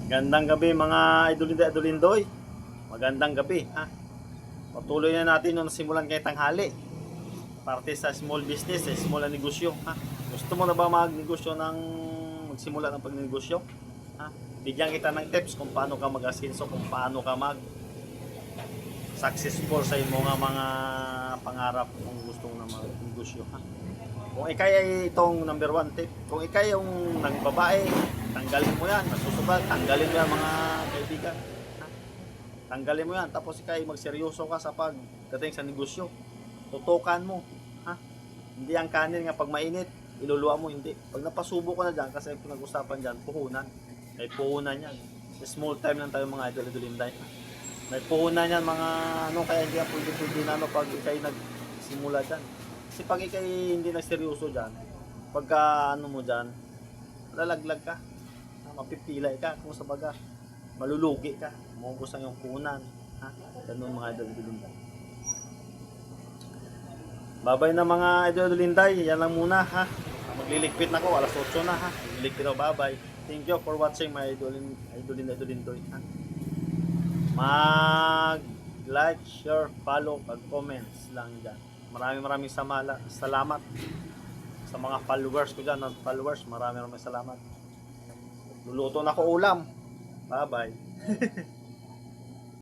Gandang gabi mga idolindoy. Magandang gabi ha. Patuloy na natin yung simulan kay tanghali. Parte sa small business, small na negosyo ha. Gusto mo na ba magsimula ng pagnegosyo? Ha? Bigyan kita ng tips kung paano ka mag-asenso, kung paano ka successful sa iyong mga pangarap kung gusto mo na mag-negosyo ha. Kung ikay ay itong number one tip, kung ikay yung nagbabae, tanggalin mo yan, nasusugal, tanggalin mo yan mga kaibigan. Ha? Tanggalin mo yan, tapos ikay magseryoso ka sa pagdating sa negosyo. Tutukan mo. Ha? Hindi ang kanin nga pag mainit, iluluwa mo, hindi. Pag napasubo ko na dyan, kasi pinag-usapan dyan, puhunan. May puhunan yan. Small time lang tayo mga idol-idolinday. May puhunan yan mga kaya hindi yan pwede na pag ikay nagsimula dyan. Kasi pag ikay hindi nagseryoso dyan, pagka mo dyan, lalaglag ka, mapipilay ka, kung sa baga, malulugi ka, maubos ang iyong puhunan. Ha? Ganun mga idol-idolinday. Babay na mga idol-idolinday, yan lang muna ha. Magliligpit na ko, alas 8 na ha. Magliligpit ako, babay. Thank you for watching my idol-idolinday ha. Mag-like, share, follow, pag-comments lang dyan. Maraming salamat sa mga followers ko dyan. Maraming salamat. Luluto na ko ulam. Bye bye.